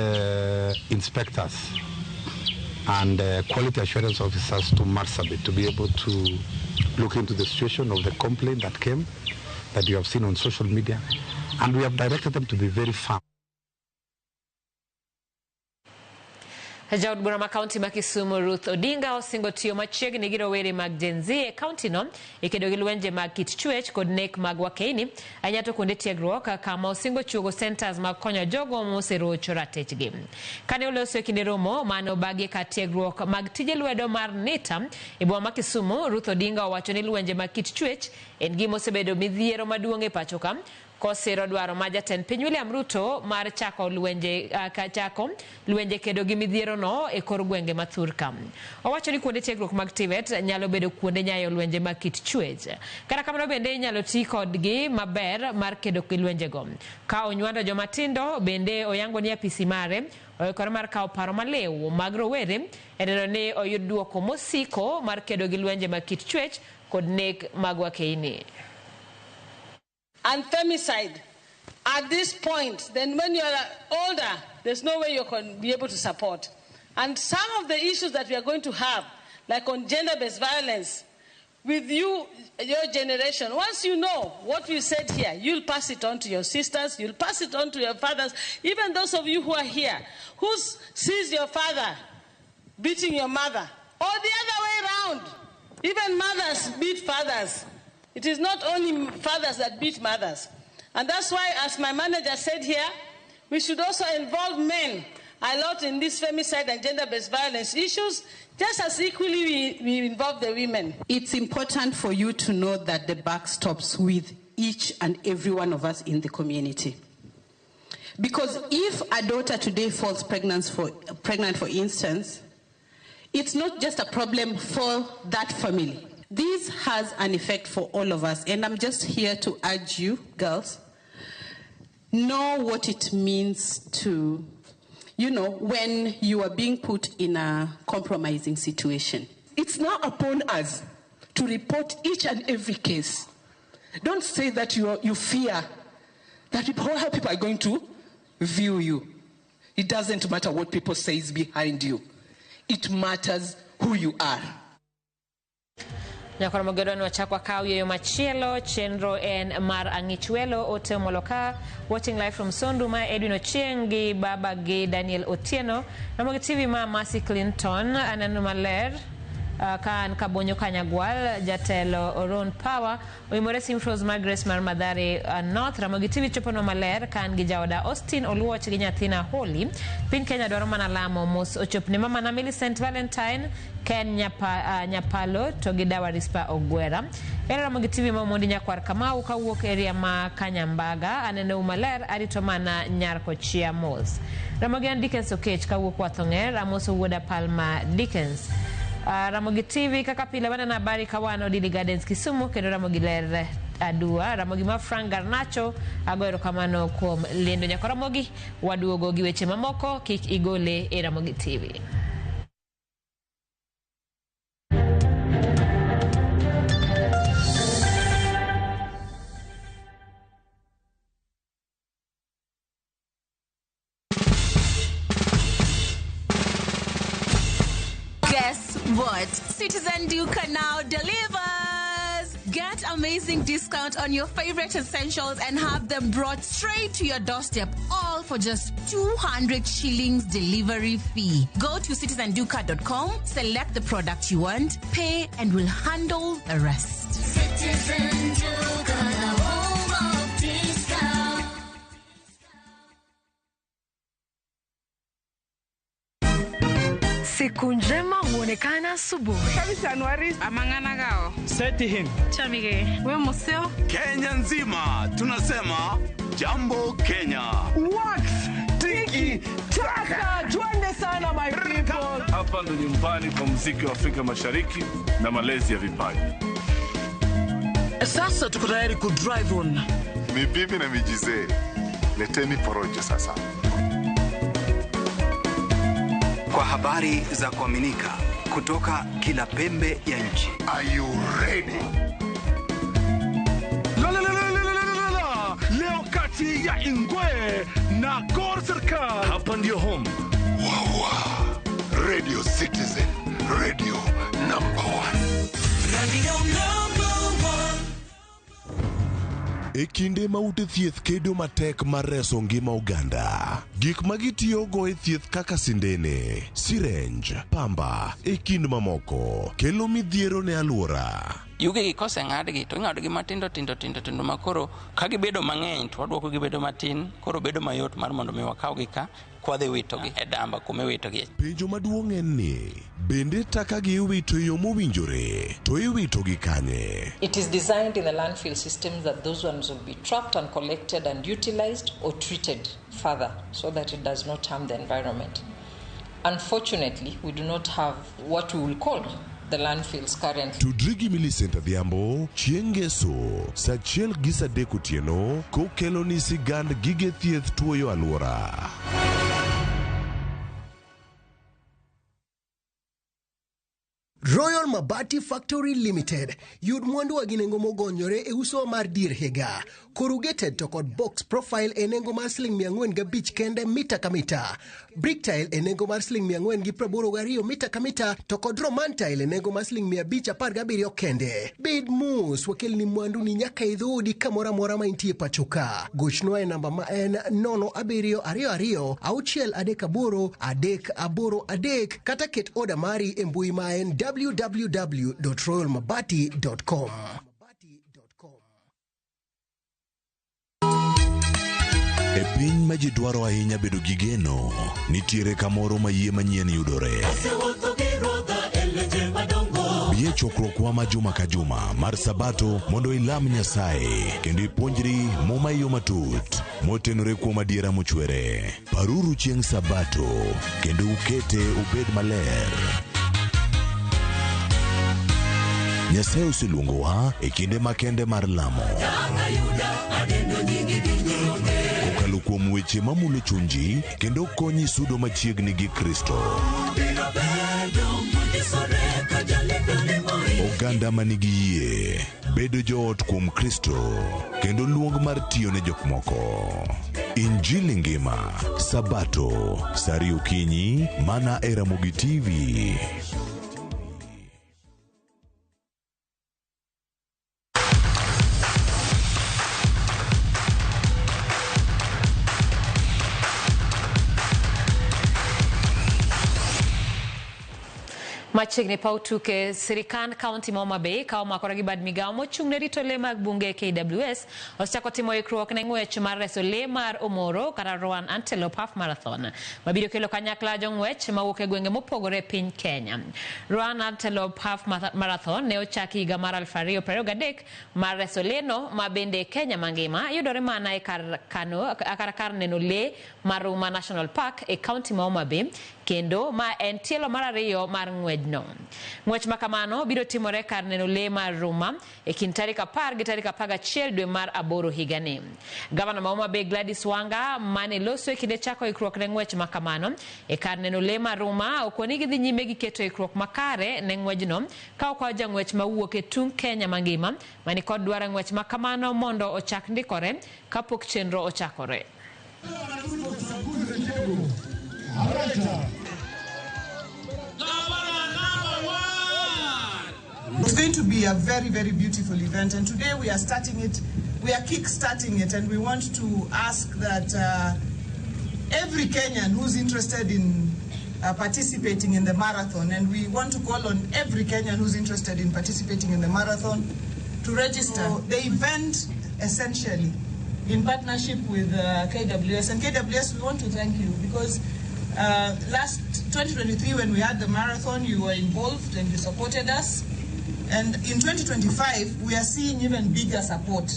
inspectors and quality assurance officers to Marsabit to be able to look into the situation of the complaint that came, that you have seen on social media, and we have directed them to be very firm. Jaod bura ma kaunti ma Kisumu Ruth Odinga osingo tiyo machiegni gi rowere mag Gen Z e kaunti no ikedo gi lwenje mag kit chwech kod nek mag wakeini anyato kuonde tiegruok kama osingo chuogo centers mag konyo jogo moserocho ratechgi. Kane oloso e kinde romo mano bagi ka tiegruok mag tije lwedo mar NITA e boma ma Kisumu, Ruth Odinga owacho ni lwenje mag kit chwech en gima osebedo midhiero maduong' e pacho ka kosiro dwaro ma jatend piny William Ruto mar chako lwenje kedo gi midhiero no e kor gwenge mathur kam. Owacho ni kuonde tiegruok mag TVET nyalo bedo kuonde nyayo lwenje mag kit chwech. Kata kamano bende nyalo ti kodgi maber mar kedo gi lwenje go. Ka onywando jomatindo bende oyango ni apisi mare oikore mar kao paro malew mag rowere e neno ni oyud duoko mosiko mar kedo gi lwenje mag kit chwech kod nek mag wakeini. And femicide at this point, then when you're older, there's no way you can be able to support. And some of the issues that we are going to have, like on gender-based violence, with you, your generation, once you know what we said here, you'll pass it on to your sisters, you'll pass it on to your fathers, even those of you who are here, who sees your father beating your mother, or the other way around. Even mothers beat fathers. It is not only fathers that beat mothers. And that's why, as my manager said here, we should also involve men a lot in these femicide and gender-based violence issues, just as equally we involve the women. It's important for you to know that the buck stops with each and every one of us in the community. Because if a daughter today falls pregnant, for instance, it's not just a problem for that family. This has an effect for all of us. And I'm just here to urge you, girls, know what it means to, when you are being put in a compromising situation. It's now upon us to report each and every case. Don't say that you fear that how people are going to view you. It doesn't matter what people say is behind you. It matters who you are. Nyakora mogedoni wachakwa kauye yo machielo chenro en mar angichwelo ote moloka watching live from Sonduma Edwin Ochiengi baba ge Daniel Otieno na TV ma Mercy Clinton ananu maler kan kabonyo kanyagwal jatelo Oron Power oimore Simfros Magres mar Madare North ramogitivi chopono maler kan gijawda Austin Oluoch gi nyathina Holy pin Kenya dwaro mana lamo mos ochopne mama na Millicent Valentine Ken Nyapalo to gidawa Rispa Ogwera ere ramogitivi ma mondi nyakwar Kamau kawuok area ma Kanyambaga anene umaler arito mana Nyarko Chia Mos Ramogian Dickens Okech kawuok Wathonger amoso wuoda Palma Dickens Ramogi TV kaka pile wana na habari kawano Dili Gardens Kisumu kendo Ramogi ler adua Ramogi ma Frank Garnacho agoero kamano kuom lendo nyako Ramogi waduogo gi weche mamoko kik igole e Ramogi TV. Guess what? Citizen Duca now delivers! Get amazing discount on your favorite essentials and have them brought straight to your doorstep, all for just 200 shillings delivery fee. Go to citizenduca.com, select the product you want, pay, and we'll handle the rest. Citizen Duca, the home of discount. Siku njema huonekana asubuhi. Kabisa Anuari amangana gao. Seti him. Chamige. We museo. Kenya nzima tunasema jambo Kenya. Wax, tiki, taka. Twende sana my people. Hapa ndo nyumbani kwa muziki wa Afrika Mashariki na malezi ya vipaji. Sasa tuko tayari ku drive on. Mibibi na mijize. Leteni porojo sasa. Kwa habari za kuaminika kutoka kila pembe ya nchi. Are you ready? Leo kati ya Ingwe na Gor Serikali. Hapa ndio home. Radio Citizen, radio number 1. Radio number 1. E kinde ma ute thieth kedo matek mar reso ngima oganda. Gik magitiyogo e thieth kaka sindene, syringe, pamba, e kind mamoko, kelo midhiero ne alwora. Yugi kose ng'adgi to ng'adgi matindo tindo makoro ka gibedo mang'eny to wadwoko gibedo matin koro bedo mayot mar mondo mi wakawgi ka kwadhi witogi e damba kuma witogi. Penjo maduong' en ni bende taka gi wito yo mowinjore to iwitogi kanye. It is designed in the landfill systems that those ones will be trapped and collected and utilized or treated further so that it does not harm the environment. Unfortunately, we do not have what we will call the landfills currently. Tudrigi Millicent Adhiambo, Chiengeso, Sachiel Gisa Dekutieno, kokelo ni sigand gige thieth tuoyo alwora. Royal Mabati Factory Limited yud mwandu wa ginengo mogonyore e uso mar dir higa. Corrugated to kod box profile e nengo mar sling 405 kende mita ka mita. Brick tile e nengo mar sling 482 mita ka mita to kod roman tile e nengo mar sling 517 kende. Bid mus wakel ni mwandu ni nyaka idhudi kamora mora ma intie pachoka. Gochnwa e namba ma en 0722 auchiel adek aboro adek kata ket oda mari e mbui ma en www.royalmabati.com. ma ji dwaro ahinya bedo gi geno, nitiere kamoro ma yie manyien yudore. Bie chokruokwa ma juma ka juma mar Sabato mondo ilam Nyasaye kendo ipuonjri muma yo matut motenore kuom adiera mochwere. Paruru chieng' Sabato kendo ukete ubed maler. Nyasaye oseluongowa e kinde makende mar lamo. Kokalo kuom weche mamulo chunji kendo konyi sudo machiegni gi Kristo. Oganda manigi yie bedo joot kuom Kristo kendo luong mar tiyo ne jok moko. Injili ngima, Sabato, sari okinyi, mana e Ramogi TV. Machiegni pautuke sirikand kaunti ma Homa Bay kawo makore gi bad migawo mochung' ne rito le mag bunge KWS osechako timo ikruok ne ng'wech mar reso le mar Omoro kata Rowan Antelope Half Marathon mabiro kelo kanyakla jong'wech mawuok e gwenge mopogore e piny Kenya. Rowan Antelope Half Marathon ne ochaki higa mar 2023 mar reso leno ma bende Kenya mangima yudore mana e kar neno le mar Ruma National Park e kaunti ma Homa Bay kendo ma en tielo mar ariyo mar ng'wejno. Ng'wech makamano biro timore kar neno le mar Ruma e kind tarik 10 gi tarik 11 dwe mar aboro higani. Gavana ma Homa Bay Gladys Wanga mane loso e kinde chako ikruok ne ng'wech makamano e kar neno le mar Ruma okoni gidhi nyime gi keto ikruok makare ne ng'wejno ka okwayo jang'wech mawuok e tung Kenya mangima mani kod dwaro ng'wech makamano mondo ochak ndikore kapok chenro ochakore. It's going to be a very, very beautiful event, and today we are starting it, we are kick-starting it, and we want to ask that every Kenyan who's interested in participating in the marathon, and we want to call on every Kenyan who's interested in participating in the marathon to register. The event, essentially, in partnership with KWS, and KWS, we want to thank you because last 2023 when we had the marathon, you were involved and you supported us. And in 2025, we are seeing even bigger support.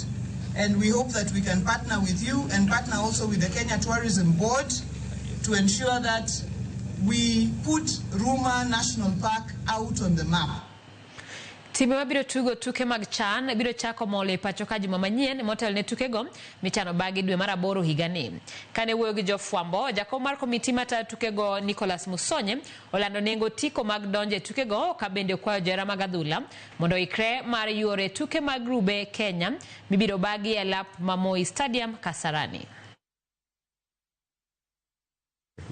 And we hope that we can partner with you and partner also with the Kenya Tourism Board to ensure that we put Ruma National Park out on the map. Timu mabiro tugo tuke mag CHAN biro chako mole pacho ka juma manyien motel ne tukego michano bagi dwe mar aboro higani. Kane wuoyo gi jofwambo, jakom mar komiti matayo tukego Nicholas Musonye olando nengo tiko mag donje tukego ka bende kwayo johera mag adhula mondo ikre mar yore tuke mag grube Kenya mibiro bagi e lap Moi Stadium Kasarani.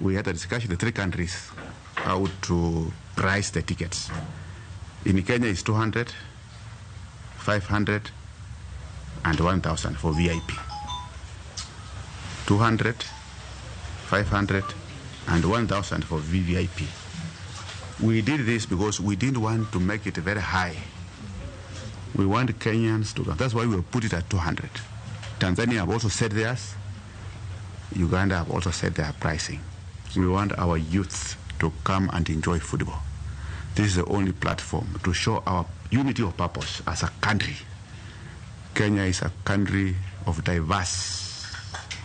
We had a discussion with 3 countries how to price the tickets. In Kenya is 200, 500, and 1,000 for VIP. 200, 500, and 1,000 for VVIP. We did this because we didn't want to make it very high. We want Kenyans to come. That's why we put it at 200. Tanzania have also said theirs. Uganda have also said their pricing. We want our youth to come and enjoy football. This is the only platform to show our unity of purpose as a country. Kenya is a country of diverse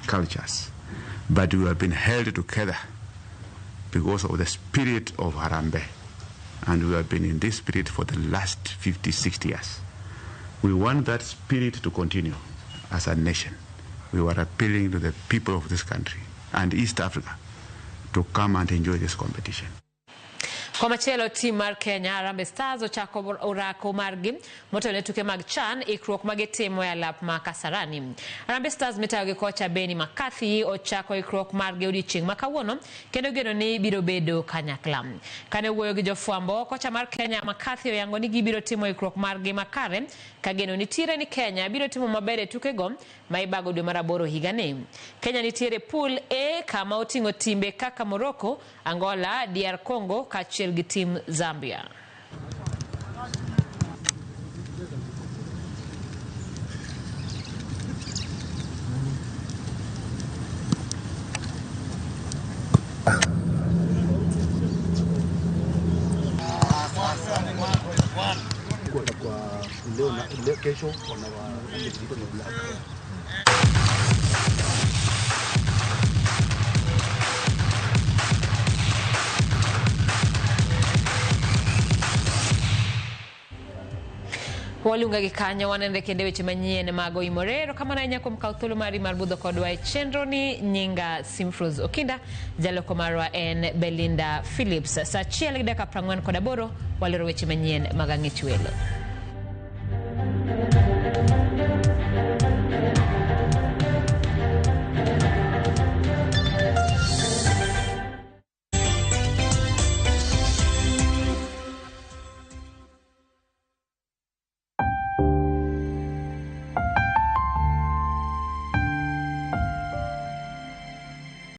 cultures, but we have been held together because of the spirit of Harambee, and we have been in this spirit for the last 50, 60 years. We want that spirit to continue as a nation. We were appealing to the people of this country and East Africa to come and enjoy this competition. Kwa machielo team mar Kenya Harambee Stars ochako orako margi motelo tuke mag CHAN ikruok magitimo e lap ma Kasarani. Harambee Stars mitayo gi kocha Benny McCarthy ochako ikruok margi odiochieng' ma kawuono kendo geno ni biro bedo kanyakla. Kane wuoyo gi jofwambo, kocha mar Kenya McCarthy oyango ni gibiro timo ikruok margi makare ka geno nitiere ni Kenya biro timo maber e tukego ma ibago dwe mar aboro higani. Kenya nitiere pool A kama oting'o timbe kaka Morocco, Angola, DR Congo kaachiel gi tim Zambia. kesho wanawaambia kitu ni black. Walunga gikanya wanende kende weche manyien mago imorero kama na nyako mkautulu mari marbudho kodwa chenroni nyinga Simfruz Okinda jalo komarwa en Belinda Phillips. Sa chiel gidaka prangwen kodaboro walero weche manyien magang'ich welo.